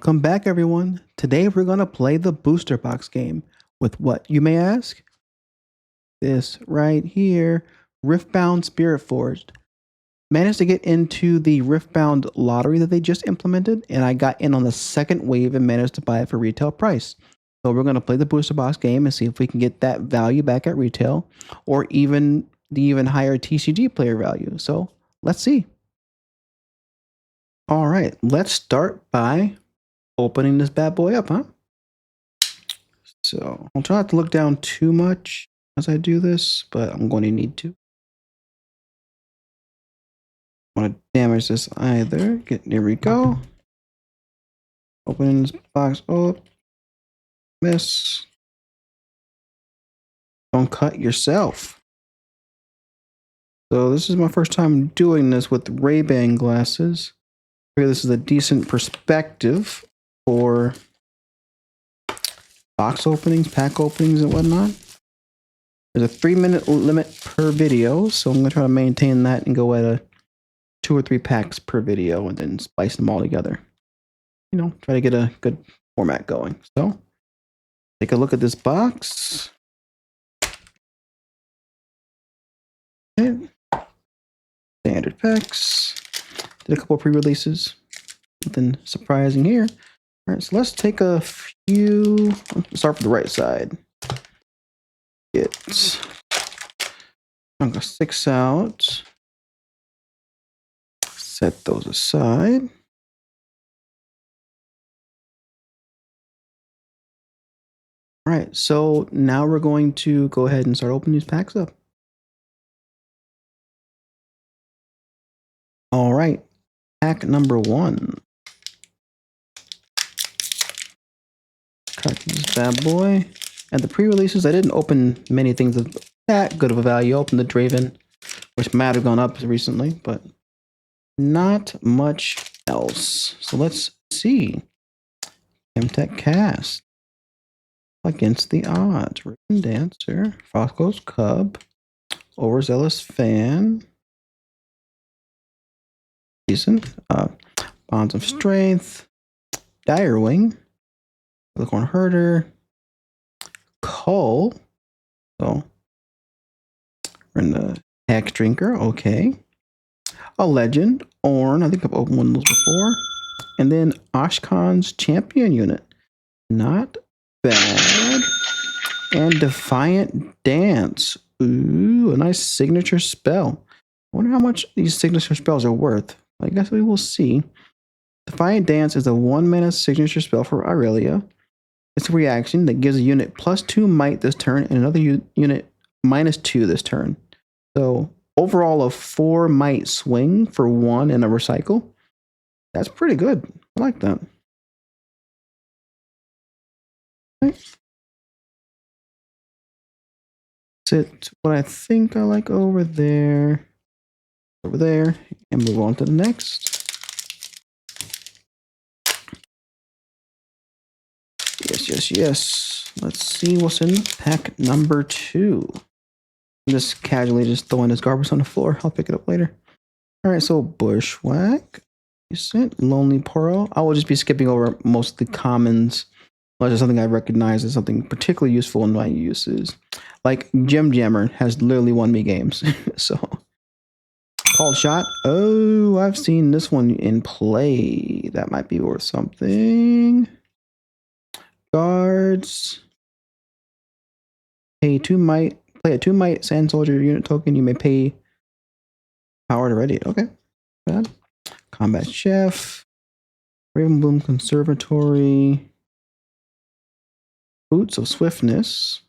Welcome back, everyone. Today we're going to play the booster box game with what, you may ask? This right here, Riftbound Spiritforged. Managed to get into the Riftbound lottery that they just implemented, and I got in on the second wave and managed to buy it for retail price. So we're going to play the booster box game and see if we can get that value back at retail, or even the even higher TCG player value. So let's see. All right, let's start by opening this bad boy up, huh? So I'll try not to look down too much as I do this, but I'm going to need to. I want to damage this either. There we go. Open this box up. Miss. Don't cut yourself. So this is my first time doing this with Ray-Ban glasses. I figure this is a decent perspective for box openings, pack openings, and whatnot. There's a 3-minute limit per video, so I'm going to try to maintain that and go at a 2 or 3 packs per video and then splice them all together. You know, try to get a good format going. So, take a look at this box. Okay. Standard packs. Did a couple pre-releases. Nothing surprising here. All right, so let's take a few. Let's start from the right side. Get chunk of 6 out. Set those aside. All right, so now we're going to go ahead and start opening these packs up. All right, pack number 1. Crack this bad boy. And the pre-releases, I didn't open many things of that good of a value. I opened the Draven, which might have gone up recently, but not much else. So let's see. Chemtech Cast. Against the Odds. Ribbon Dancer. Fosco's Cub. Overzealous Fan. Decent. Bonds of Strength. Direwing. Licorn Herder. Cull. So we're in the Hex Drinker. Okay. A Legend. Ornn. I think I've opened one of those before. And then Ashkan's Champion Unit. Not bad. And Defiant Dance. Ooh, a nice signature spell. I wonder how much these signature spells are worth. I guess we will see. Defiant Dance is a 1-mana signature spell for Aurelia. It's a reaction that gives a unit +2 might this turn and another unit -2 this turn. So overall a 4 might swing for 1 and a recycle. That's pretty good. I like that. Okay. Sit what I think I like over there, and move on to the next. Yes. Let's see what's in pack number 2. I'm just casually throwing this garbage on the floor. I'll pick it up later. All right, so Bushwhack, decent. Lonely Pearl. I will just be skipping over most of the commons. Unless there's something I recognize as something particularly useful in my uses. Like Gem Jammer has literally won me games. So, Called Shot. Oh, I've seen this one in play. That might be worth something. Guards. Pay 2 might. Play a 2 might Sand Soldier unit token. You may pay power to ready it. Okay. Bad. Combat Chef. Ravenbloom Conservatory. Boots of Swiftness.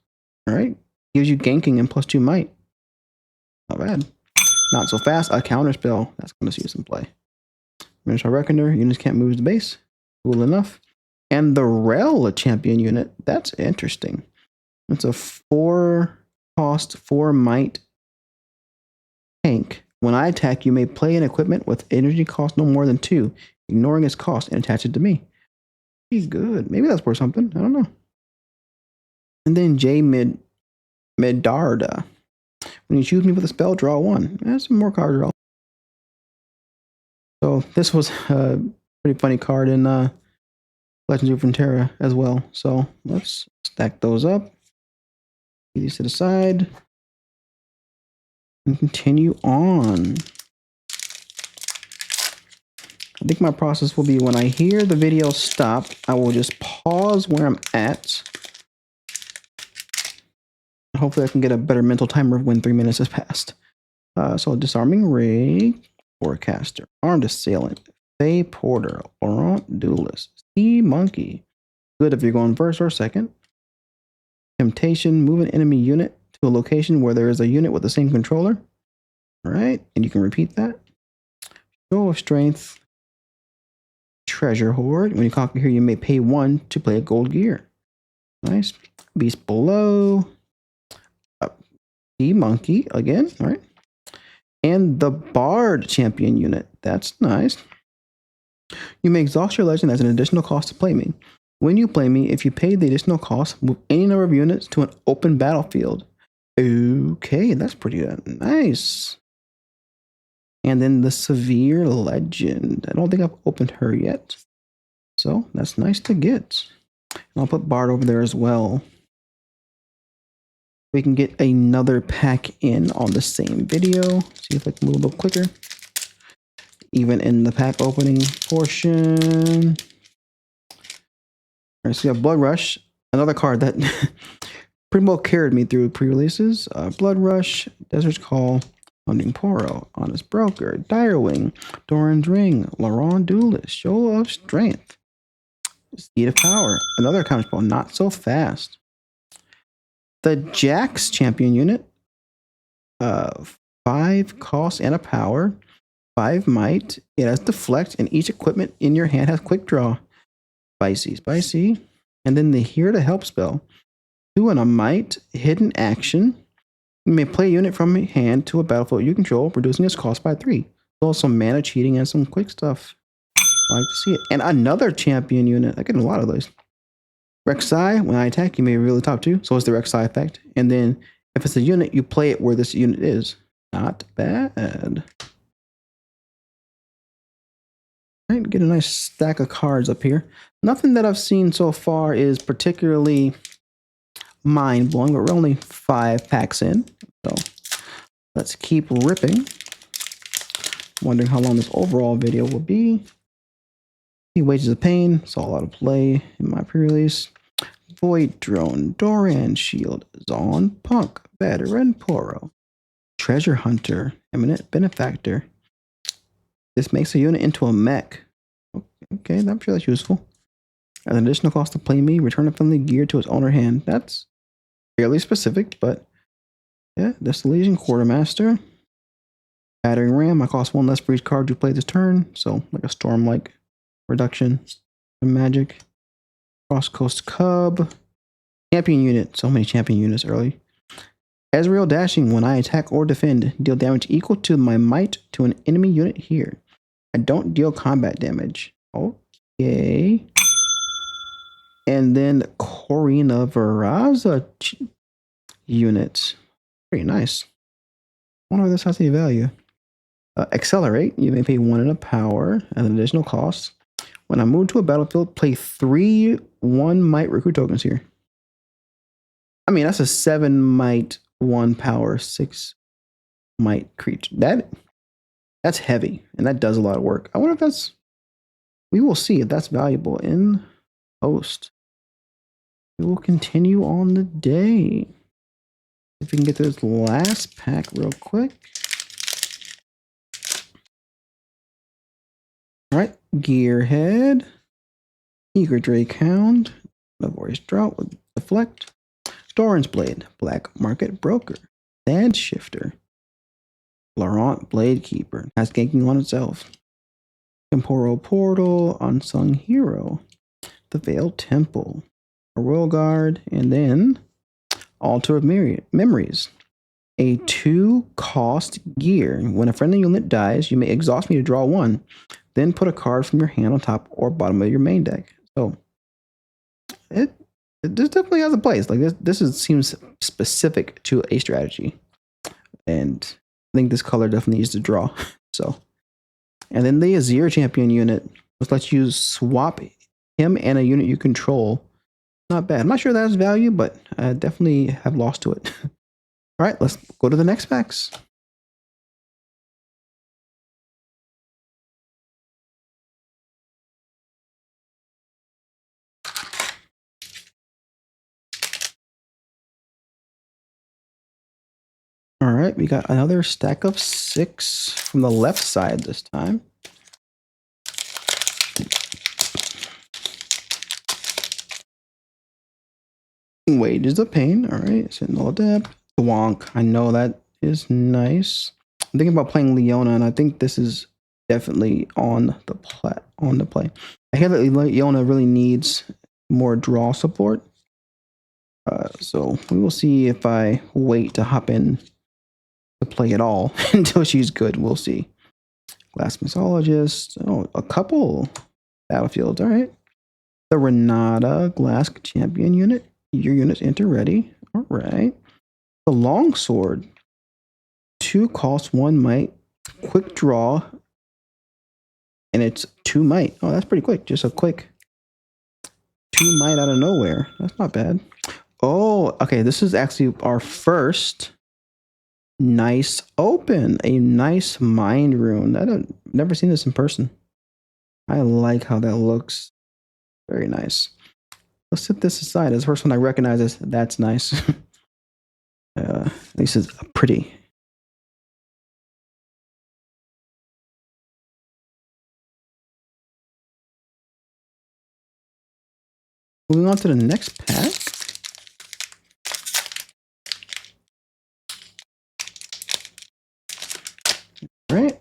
All right. Gives you ganking and +2 might. Not bad. Not so fast. A counter spell. That's going to see you some play. Minotaur Reckoner. Units can't move the base. Cool enough. And the Rel champion unit. That's interesting. It's a 4-cost, 4 might tank. When I attack, you may play an equipment with energy cost no more than 2, ignoring its cost, and attach it to me. He's good. Maybe that's worth something. I don't know. And then J Medarda. When you choose me with a spell, draw 1. That's some more card draw. So this was a pretty funny card in Legends of Runeterra as well. So let's stack those up. Get these to the side. And continue on. I think my process will be when I hear the video stop, I will just pause where I'm at. Hopefully I can get a better mental timer when 3 minutes has passed. So Disarming Ray, Forecaster, Armed Assailant, Fey Porter, Laurent Duelist, Sea Monkey. Good if you're going first or second. Temptation, move an enemy unit to a location where there is a unit with the same controller. All right, and you can repeat that. Show of Strength, Treasure Hoard. When you conquer here, you may pay 1 to play a gold gear. Nice. Beast Below. Sea Monkey again, all right. And the Bard champion unit. That's nice. You may exhaust your legend as an additional cost to play me. When you play me, if you pay the additional cost, move any number of units to an open battlefield. Okay, that's pretty nice. And then the Severe Legend. I don't think I've opened her yet. So that's nice to get. And I'll put Bard over there as well. We can get another pack in on the same video. See if I can move a little quicker. Even in the pack opening portion. All right, so we have Blood Rush, another card that pretty well carried me through pre-releases. Blood Rush, Desert's Call, Hunting Poro, Honest Broker, Direwing, Doran's Ring, Laurent Duelist, Show of Strength, Seed of Power, another counter spell, Not So Fast. The Jax champion unit, 5 cost and a power, 5 might. It has deflect, and each equipment in your hand has quick draw. Spicy. And then the Here to Help spell, 2 and a might, hidden action. You may play a unit from your hand to a battlefield you control, reducing its cost by 3. So some mana cheating and some quick stuff. I like to see it. And another champion unit. I get a lot of those. Rek'Sai, when I attack, you may reveal the top 2. So it's the Rek'Sai effect. And then if it's a unit, you play it where this unit is. Not bad. All right, get a nice stack of cards up here. Nothing that I've seen so far is particularly mind-blowing, but we're only 5 packs in. So let's keep ripping. Wondering how long this overall video will be. Wages of Pain, saw a lot of play in my pre-release. Void Drone, Doran Shield, Zon Punk, Veteran Poro, Treasure Hunter, Eminent Benefactor. This makes a unit into a mech. Okay, I'm sure that's useful. As an additional cost to play me, return a friendly gear to its owner hand. That's fairly specific, but yeah, Distillation Quartermaster. Battering Ram, I cost 1 less for each card you play this turn, so like a storm-like reduction. Magic. Cross Coast Cub. Champion unit. So many champion units early. Ezreal Dashing. When I attack or defend, deal damage equal to my might to an enemy unit here. I don't deal combat damage. Okay. And then Corina Veraza unit. Pretty nice. I wonder if this has any value. Accelerate. You may pay 1 in a power as an additional cost. When I move to a battlefield, play 3 1 might recruit tokens here. I mean, that's a 7 might, 1 power, 6 might creature. That's heavy, and that does a lot of work. I wonder if that's... We will see if that's valuable in post. We will continue on the day. If we can get to this last pack real quick. All right, Gearhead, Eager Drakehound, Laborious Drought with Deflect, Doran's Blade, Black Market Broker, Sand Shifter, Laurent Blade Keeper, has ganking on itself, Temporal Portal, Unsung Hero, the Veiled Temple, a Royal Guard, and then Altar of Memories. A 2 cost gear. When a friendly unit dies, you may exhaust me to draw 1. Then put a card from your hand on top or bottom of your main deck. So it definitely has a place. Like this seems specific to a strategy, and I think this color definitely needs to draw. So, and then the Azir champion unit, which lets you swap him and a unit you control. Not bad. I'm not sure that has value, but I definitely have lost to it. All right, let's go to the next packs. All right, we got another stack of 6 from the left side this time. Wages of Pain. All right, Sentinel Adept. Wonk. I know that is nice. I'm thinking about playing Leona, and I think this is definitely on the play. I hear that Leona really needs more draw support. So we will see if I wait to hop in to play it all until she's good. We'll see. Glass Mixologist. Oh, a couple battlefields. All right. The Renata Glass Champion unit. Your units enter ready. All right. The Longsword. 2 cost, 1 might. Quick draw. And it's 2 might. Oh, that's pretty quick. Just a quick 2 might out of nowhere. That's not bad. Oh, okay. This is actually our first nice open. A nice Mind Rune. I've never seen this in person. I like how that looks. Very nice. Let's set this aside. As the first one I recognize as that's nice. At least it's pretty. Moving on to the next pack. All right.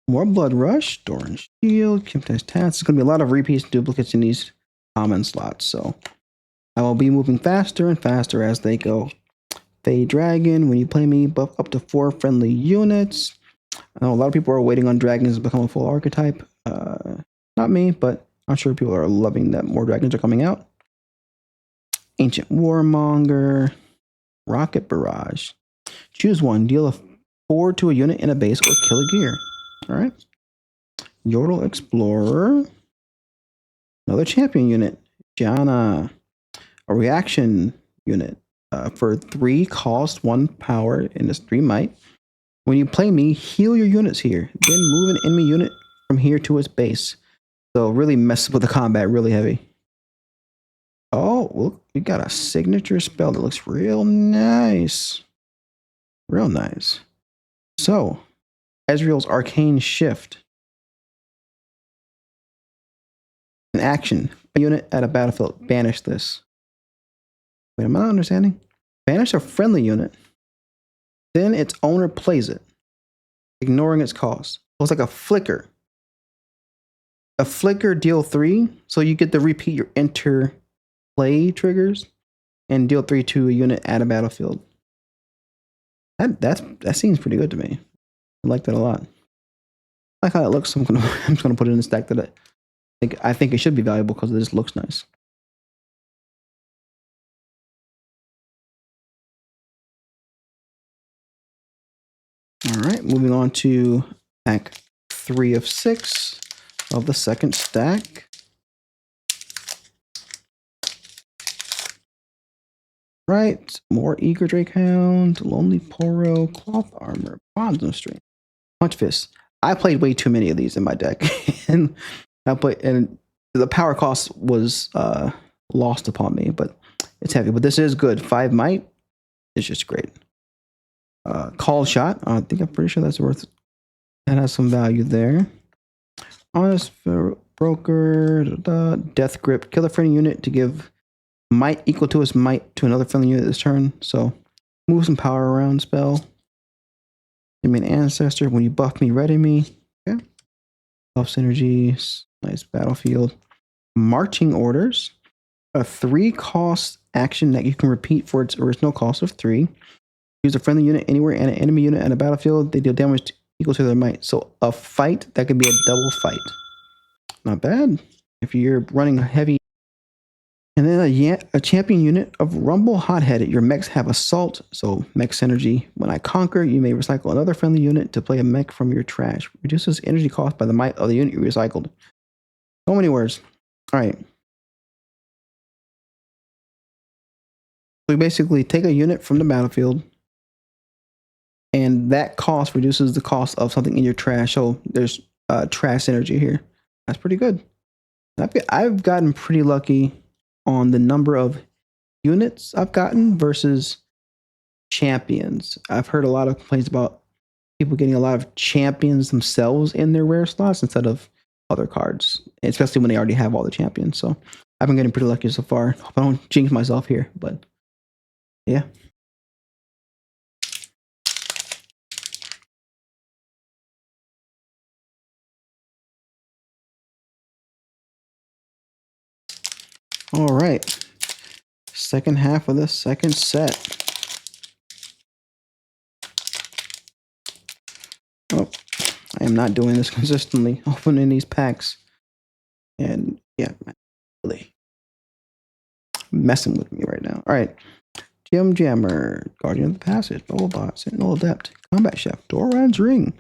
More Blood Rush, Doran Shield, Kimtai's Tats. There's going to be a lot of repeats and duplicates in these common slots, so I will be moving faster and faster as they go. Fey Dragon, when you play me, buff up to 4 friendly units. I know a lot of people are waiting on dragons to become a full archetype. Not me, but I'm sure people are loving that more dragons are coming out. Ancient Warmonger, Rocket Barrage. Choose one, deal a 4 to a unit in a base or kill a gear. All right. Yordle Explorer. Another champion unit. Jana. A reaction unit. For 3 cost, 1 power, and it's 3 might. When you play me, heal your units here. Then move an enemy unit from here to its base. So really mess with the combat really heavy. Oh, look, we got a signature spell that looks real nice. Real nice. So, Ezreal's Arcane Shift. An action. A unit at a battlefield. Banish this. Wait, am I not understanding? Banish a friendly unit. Then its owner plays it, ignoring its cost. So it's like a flicker. A flicker deal 3, so you get to repeat your enter play triggers and deal 3 to a unit at a battlefield. That seems pretty good to me. I like that a lot. I like how it looks. I'm just gonna put it in the stack that I think it should be valuable because it just looks nice. All right, moving on to pack 3 of 6 of the second stack. Right, more Eager Drakehound, Lonely Poro, Cloth Armor, Bondsman String, Punch Fist. I played way too many of these in my deck, and the power cost was lost upon me, but it's heavy. But this is good. 5 might is just great. Call Shot. I'm pretty sure that's worth. That has some value there. Honest Broker, Death Grip. Kill a friendly unit to give might equal to its might to another friendly unit this turn. So move some power around spell. Give me an Ancestor. When you buff me, ready me. Okay. Buff synergies. Nice battlefield. Marching Orders. A 3 cost action that you can repeat for its original cost of 3. Use a friendly unit anywhere and an enemy unit at a battlefield. They deal damage equal to their might. So a fight, that could be a double fight. Not bad. If you're running a heavy. And then a champion unit of Rumble Hot-Headed. Your mechs have Assault, so mech synergy. When I conquer, you may recycle another friendly unit to play a mech from your trash. Reduces energy cost by the might of the unit you recycled. So many words. All right. So we basically take a unit from the battlefield, and that cost reduces the cost of something in your trash. So there's trash synergy here. That's pretty good. I've gotten pretty lucky on the number of units I've gotten versus champions. I've heard a lot of complaints about people getting a lot of champions themselves in their rare slots instead of other cards, especially when they already have all the champions. So I've been getting pretty lucky so far. Hope I don't jinx myself here, but yeah. All right. Second half of the second set. Oh, I am not doing this consistently, opening these packs. And yeah, really messing with me right now. All right. Gem Jammer, Guardian of the Passage, Bubble Bot, Sentinel Adept, Combat Chef, Doran's Ring,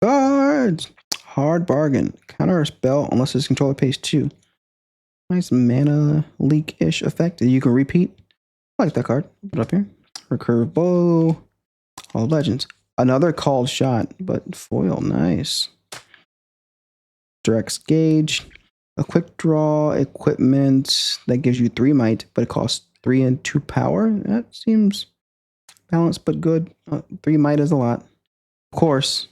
Guards, Hard Bargain, counter a spell unless his controller pays 2. Nice mana leak-ish effect that you can repeat. I like that card. Put it up here. Recurve Bow, All Legends. Another called shot, but foil, nice. Direct Gauge, a quick draw equipment that gives you 3 might, but it costs 3 and 2 power. That seems balanced but good. 3 might is a lot. Of course,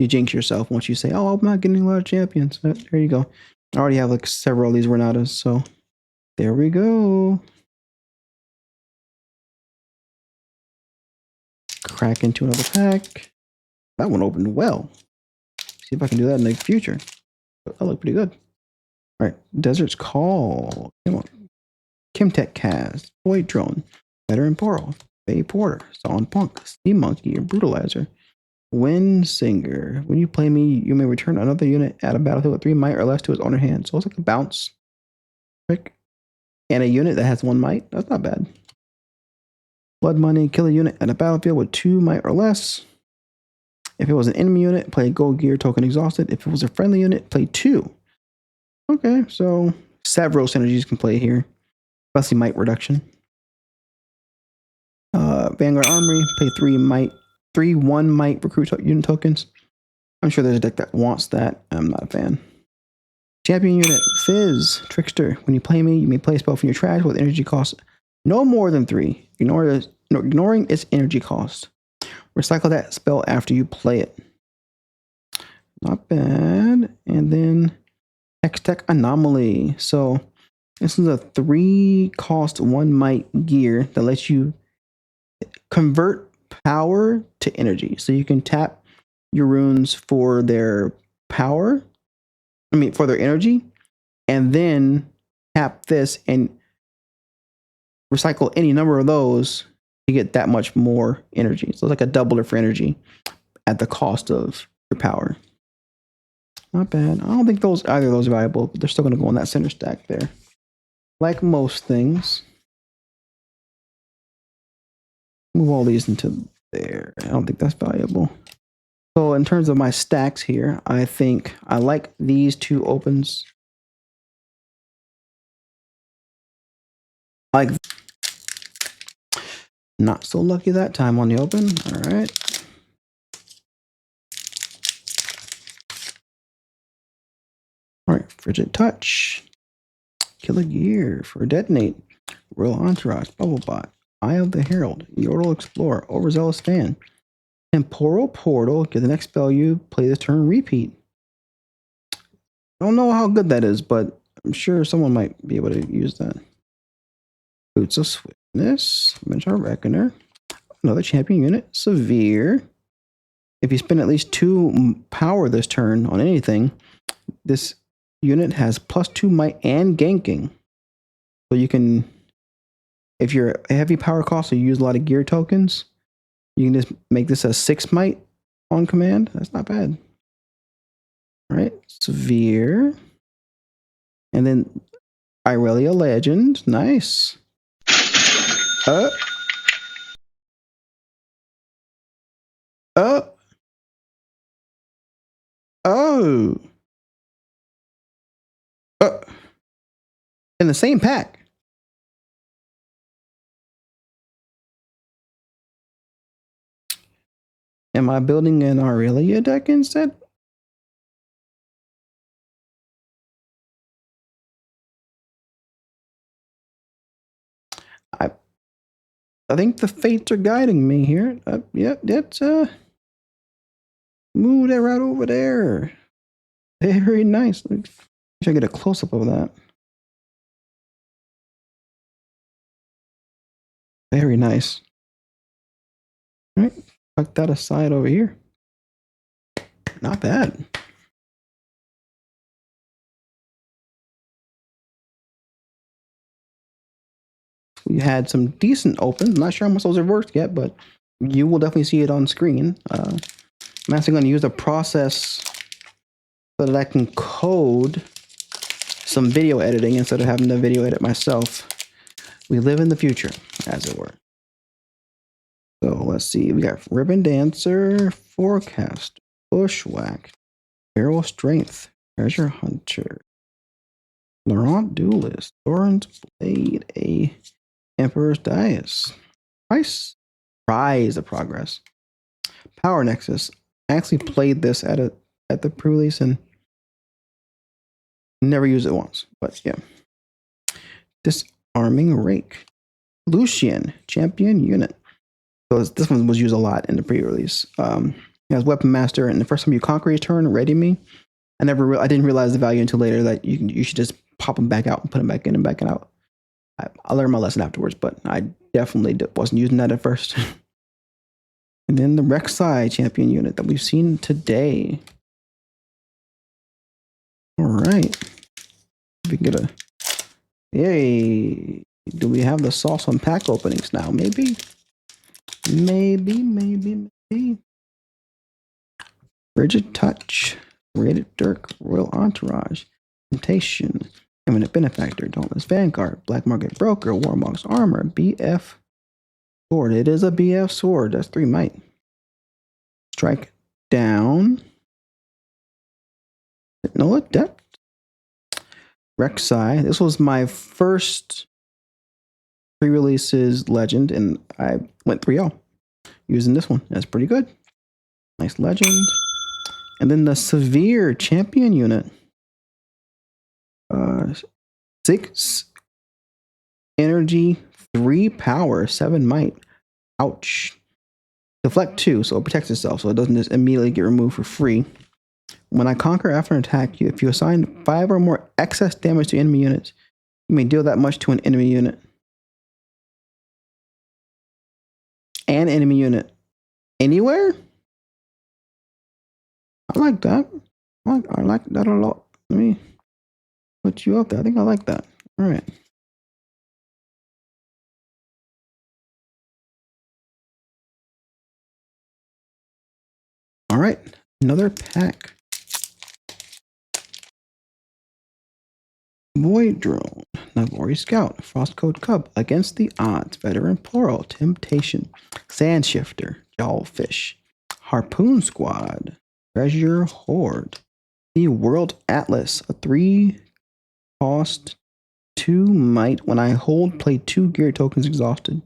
you jinx yourself once you say, "Oh, I'm not getting a lot of champions." There you go. I already have like several of these Renatas, so there we go. Crack into another pack. That one opened well. See if I can do that in the future. That looked pretty good. All right, Desert's Call. Come on. Kimtech Cast, Void Drone, Veteran Portal, Bay Porter, Song Punk, Steam Monkey, or Brutalizer. Wind Singer. When you play me, you may return another unit at a battlefield with 3 might or less to its owner hand. So it's like a bounce trick. And a unit that has 1 might. That's not bad. Blood Money. Kill a unit at a battlefield with 2 might or less. If it was an enemy unit, play Gold Gear Token Exhausted. If it was a friendly unit, play 2. Okay, so several synergies can play here. Especially might reduction. Vanguard Armory. Pay 3 might. 3 1 might recruit unit tokens. I'm sure there's a deck that wants that. I'm not a fan. Champion unit, Fizz, Trickster. When you play me, you may play a spell from your trash with energy cost no more than 3, ignoring its energy cost. Recycle that spell after you play it. Not bad. And then Hextech Anomaly. So this is a 3 cost 1 might gear that lets you convert power to energy. So you can tap your runes for their power. For their energy, and then tap this and recycle any number of those to get that much more energy. So it's like a doubler for energy at the cost of your power. Not bad. I don't think either of those are valuable, but they're still going to go on that center stack there. Like most things. Move all these into there. I don't think that's valuable. So in terms of my stacks here, I think I like these 2 opens. Like, not so lucky that time on the open. All right. All right, Frigid Touch. Killer Gear for Detonate. Royal Entourage, Bubblebot, Eye of the Herald, Yordle Explorer, Overzealous Fan. Temporal Portal. Get the next spell you play this turn, repeat. I don't know how good that is, but I'm sure someone might be able to use that. Boots of Swiftness, Mentor Reckoner, another champion unit, Severe. If you spend at least 2 power this turn on anything, this unit has +2 might and ganking. So you can, if you're a heavy power cost, so you use a lot of gear tokens, you can just make this a 6 might on command. That's not bad. All right, Severe. And then Irelia Legend. Nice. Oh. Oh. Oh. In the same pack. Am I building an Aurelia deck instead? I think the fates are guiding me here. Yep, that's move that right over there. Very nice. Should I get a close up of that? Very nice. All right, tuck that aside over here. Not bad. We had some decent opens. I'm not sure how much those are worth yet, but you will definitely see it on screen. I'm actually going to use a process so that I can code some video editing instead of having to video edit myself. We live in the future, as it were. So let's see. We got Ribbon Dancer, Forecast, Bushwhack, Feral Strength, Treasure Hunter, Laurent Duelist, Thorin's Blade, a Emperor's Dais, Prize of Progress, Power Nexus. I actually played this at the pre-release and never used it once, but yeah. Disarming Rake, Lucian, Champion Unit. So this one was used a lot in the pre-release. As Weapon Master, and the first time you conquer his turn, ready me. I didn't realize the value until later that you should just pop them back out and put them back in and back out. I learned my lesson afterwards, but I definitely wasn't using that at first. And then the Rek'Sai Champion Unit that we've seen today. All right. We can get a... Yay! Do we have the sauce on pack openings now? Maybe. Rigid Touch, Rated Dirk, Royal Entourage, Temptation, Eminent Benefactor, Dauntless Vanguard, Black Market Broker, Warmog's Armor, BF Sword. It is a BF Sword. That's 3 might. Strike Down. No Adept. Rek'Sai. This was my first pre-releases Legend, and I went 3-0 using this one. That's pretty good. Nice Legend. And then the Severe Champion Unit. 6 energy, 3 power, 7 might. Ouch. Deflect 2, so it protects itself, so it doesn't just immediately get removed for free. When I conquer after an attack, if you assign 5 or more excess damage to enemy units, you may deal that much to an enemy unit. An enemy unit. Anywhere? I like that. I like that a lot. Let me put you up there. I think I like that. All right. All right. Another pack. Void Drone, Navori Scout, Frostcoat Cub, Against the Odds, Veteran Plural, Temptation, Sand Shifter, Jawfish, Harpoon Squad, Treasure Hoard, the World Atlas, a 3 cost, 2 might. When I hold, play 2 gear tokens exhausted.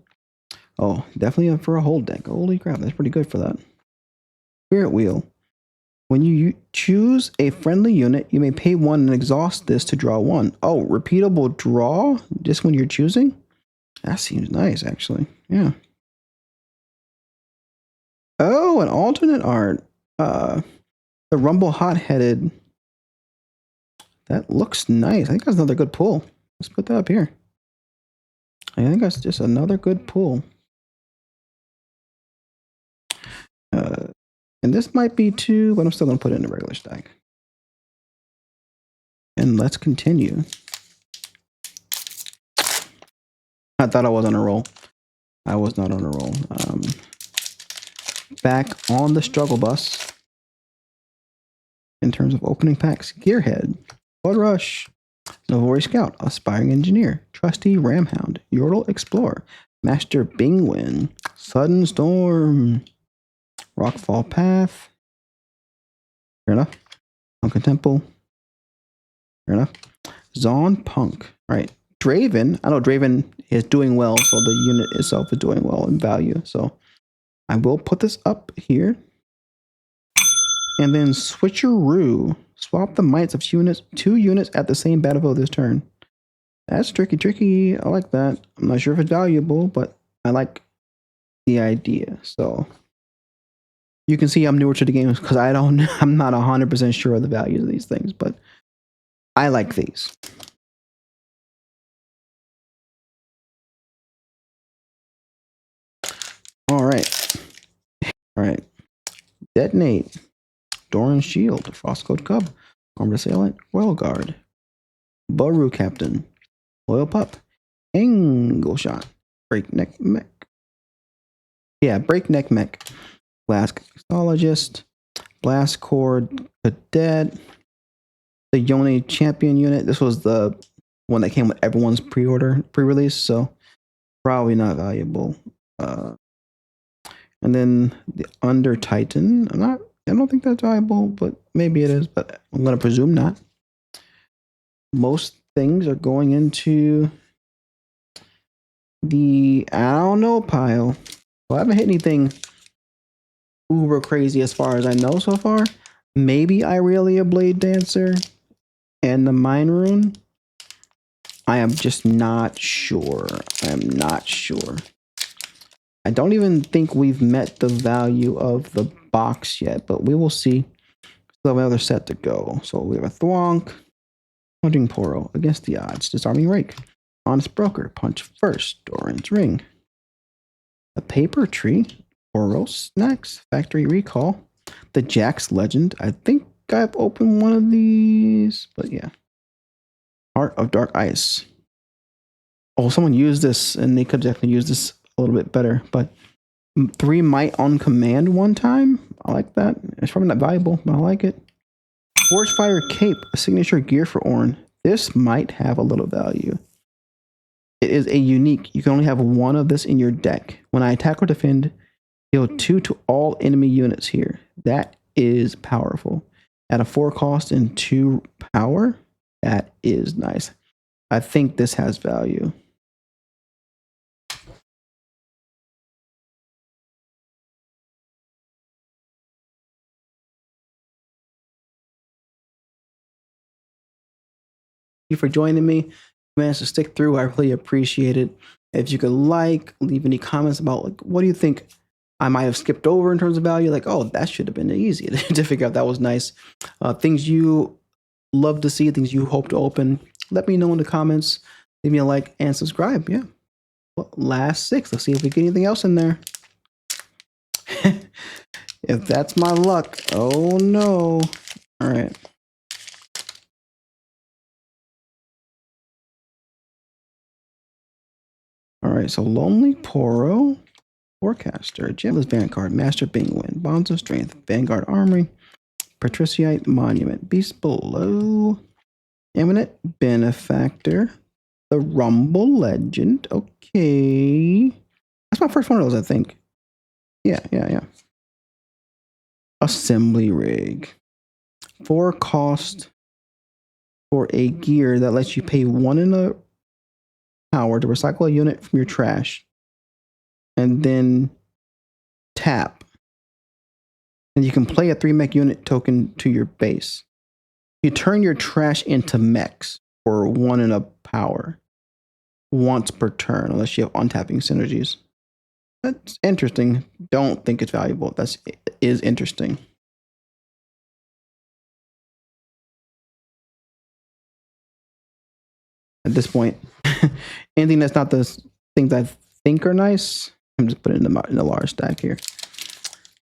Oh, definitely for a hold deck. Holy crap, that's pretty good for that. Spirit Wheel. When you choose a friendly unit, you may pay 1 and exhaust this to draw 1. Oh, repeatable draw? Just when you're choosing? That seems nice, actually. Yeah. Oh, an alternate art. The Rumble Hot-Headed. That looks nice. I think that's another good pull. Let's put that up here. I think that's just another good pull. And this might be 2, but I'm still going to put it in the regular stack. And let's continue. I thought I was on a roll. I was not on a roll. Back on the struggle bus. In terms of opening packs, Gearhead, Blood Rush, Navori Scout, Aspiring Engineer, Trusty Ramhound, Yordle Explorer, Master Bingwin, Sudden Storm, Rockfall Path. Fair enough. Sunken Temple. Fair enough. Zon Punk. All right. Draven. I know Draven is doing well, so the unit itself is doing well in value. So I will put this up here. And then switcheroo. Swap the mites of two units at the same battlefield this turn. That's tricky. I like that. I'm not sure if it's valuable, but I like the idea. So you can see I'm newer to the game because I'm not 100% sure of the values of these things, but I like these. All right. Detonate. Doran Shield. Frostcoat Cub. Armored Assailant. Royal Guard. Baru Captain. Loyal Pup. Angle Shot. Breakneck Mech. Yeah, Breakneck Mech. Blast Mixologist. Blast Cord Cadet. The Yone Champion unit. This was the one that came with everyone's pre-release, so probably not valuable. And then the Under Titan. I don't think that's valuable, but maybe it is, but I'm gonna presume not. Most things are going into the I don't know pile. Well, I haven't hit anything uber crazy as far as I know so far. Maybe Irelia Blade Dancer and the Mine Rune. I am just not sure. I don't even think we've met the value of the box yet, but we will see. Still have another set to go. So we have a Thwonk, Hunting Poro, Against the Odds, Disarming Rake, Honest Broker, Punch First, Doran's Ring, a Paper Tree, Poro Snacks, Factory Recall, the Jax Legend. I think I've opened one of these, but yeah. Heart of Dark Ice. Oh, someone used this, and they could definitely use this a little bit better, but 3 might on command one time. I like that. It's probably not valuable, but I like it. Forge Fire Cape, a signature gear for Ornn. This might have a little value. It is a unique. You can only have one of this in your deck. When I attack or defend, deal 2 to all enemy units here. That is powerful. At a 4 cost and 2 power, that is nice. I think this has value. You for joining me. Managed to stick through. I really appreciate it. If you could leave any comments about what do you think I might have skipped over in terms of value. Oh, that should have been easy to figure out. That was nice. Things you love to see, things you hope to open. Let me know in the comments. Leave me a like and subscribe. Yeah. Well, last 6. Let's see if we get anything else in there. If that's my luck. Oh no. All right. All right, so Lonely Poro, Forecaster, Gentlest Vanguard, Master Penguin, Bonds of Strength, Vanguard Armory, Patriciite Monument, Beast Below, Eminent Benefactor, the Rumble Legend. Okay. That's my first one of those, I think. Yeah. Assembly Rig. 4 cost for a gear that lets you pay 1 in a power to recycle a unit from your trash and then tap, and you can play a 3 mech unit token to your base. You turn your trash into mechs for 1 in a power once per turn, unless you have untapping synergies. That's interesting. Don't think it's valuable. That is interesting. At this point, anything that's not the things I think are nice, I'm just putting them in a large stack here.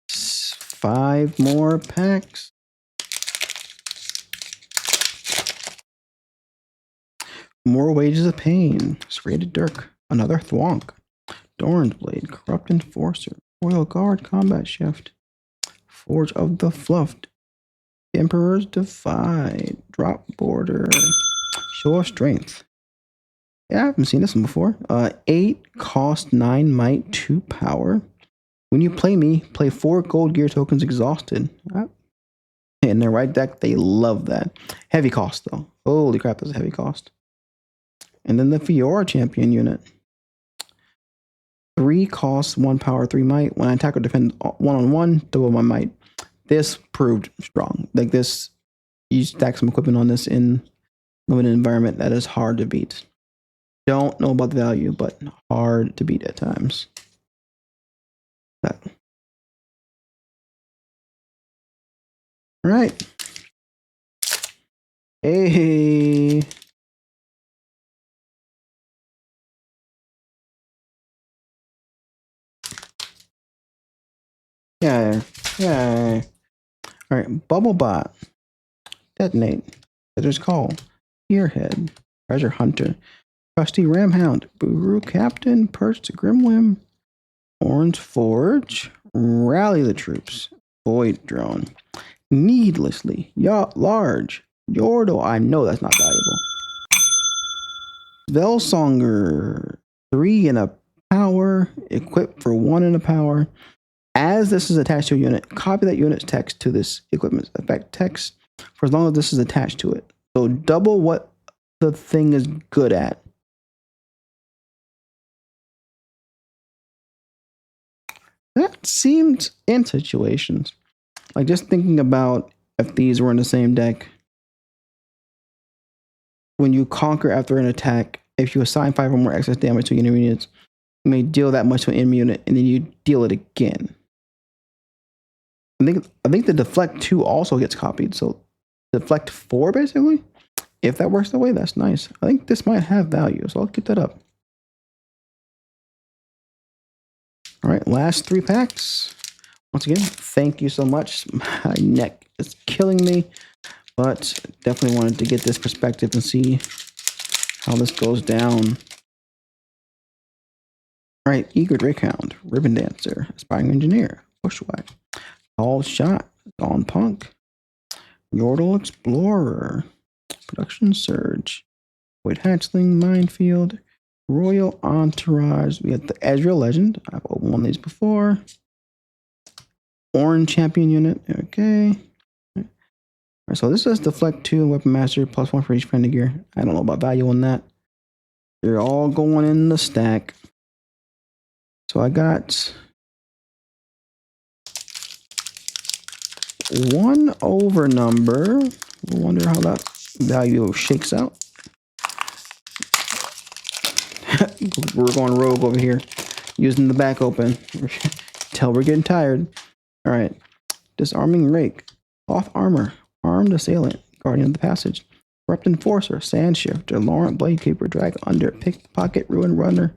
5 more packs. More Wages of Pain. Serrated Dirk. Another Thwonk. Doran's Blade. Corrupt Enforcer. Royal Guard Combat Shift. Forge of the Fluffed. Emperor's Defy. Drop Border. Show of Strength. Yeah, I haven't seen this one before. 8 cost, 9 might, 2 power. When you play me, play 4 gold gear tokens exhausted. In their right deck, they love that. Heavy cost, though. Holy crap, that's a heavy cost. And then the Fiora champion unit. 3 costs, 1 power, 3 might. When I attack or defend one-on-one, double my might. This proved strong. Like this, you stack some equipment on this in limited environment. That is hard to beat. Don't know about the value, but hard to beat at times. All right. Hey. Yeah. Yeah. All right. Bubblebot. Detonate. There's Call. Earhead. Treasure Hunter. Trusty Ramhound. Buru Captain. Perched Grimwim. Orange Forge. Rally the Troops. Void Drone. Needlessly. Large. Yordle. I know that's not valuable. Velsonger. 3 in a power. Equipped for 1 in a power. As this is attached to a unit, copy that unit's text to this equipment effect text for as long as this is attached to it. So double what the thing is good at. That seemed in situations. Like just thinking about if these were in the same deck. When you conquer after an attack, if you assign 5 or more excess damage to enemy units, you may deal that much to an enemy unit and then you deal it again. I think the deflect 2 also gets copied. So deflect 4 basically. If that works that way, that's nice. I think this might have value, so I'll keep that up. All right, last 3 packs. Once again, thank you so much. My neck is killing me, but definitely wanted to get this perspective and see how this goes down. All right, Eager Drakehound, Ribbon Dancer, Aspiring Engineer, Bushwhack, All Shot, Dawn Punk, Yordle Explorer, Production Surge, Void Hatchling, Minefield, Royal Entourage. We got the Ezreal Legend. I've opened one of these before. Orange Champion Unit. Okay. All right, so this is Deflect 2 and Weapon Master, +1 for each friend of gear. I don't know about value on that. They're all going in the stack. So I got 1 over number. I wonder how that value shakes out. We're going rogue over here, using the back open. Tell we're getting tired. All right. Disarming Rake, Cloth Armor, Armed Assailant, Guardian of the Passage, Corrupt Enforcer, Sand Shifter, Laurent Bladekeeper, Drag Under, Pickpocket, Ruin Runner,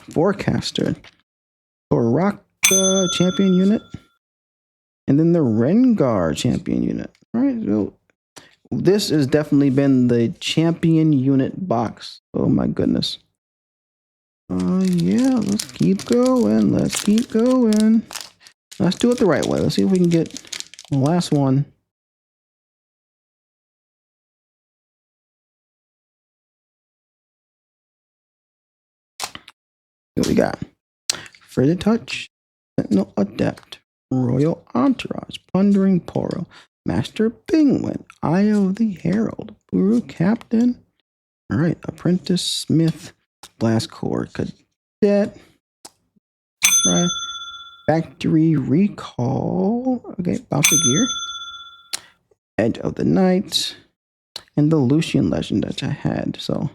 Forecaster, Soraka Champion Unit, and then the Rengar Champion Unit. All right, so this has definitely been the Champion Unit box. Oh my goodness. Yeah, let's keep going. Let's keep going. Let's do it the right way. Let's see if we can get the last one. What we got? Freighted Touch, Sentinel Adept, Royal Entourage, Plundering Poro, Master Penguin, Eye of the Herald, Buru Captain. All right, Apprentice Smith, Blast Core Cadet, right? Factory Recall. Okay, Bouncer Gear, Edge of the Night, and the Lucian Legend that I had. So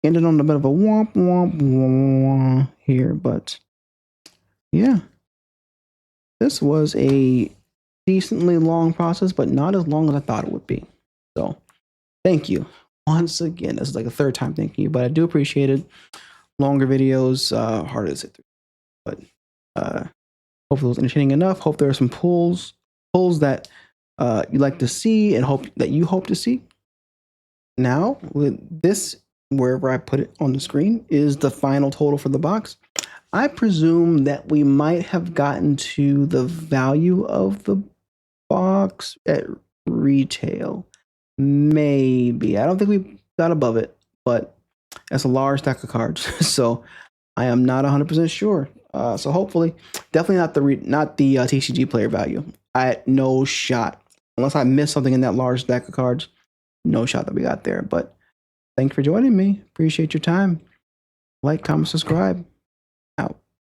ended on a bit of a womp womp womp here, but yeah, this was a decently long process, but not as long as I thought it would be. So thank you once again. This is like the 3rd time thanking you, but I do appreciate it. Longer videos, harder to sit through, but hopefully it was entertaining enough. Hope there are some pulls that you like to see and hope that you hope to see. Now with this, wherever I put it on the screen, is the final total for the box. I presume that we might have gotten to the value of the box at retail. Maybe. I don't think we got above it, but that's a large stack of cards. So I am not 100% sure. So hopefully, definitely not the TCG player value. I had no shot. Unless I missed something in that large stack of cards, no shot that we got there. But Thanks for joining me. Appreciate your time. Like, comment, subscribe.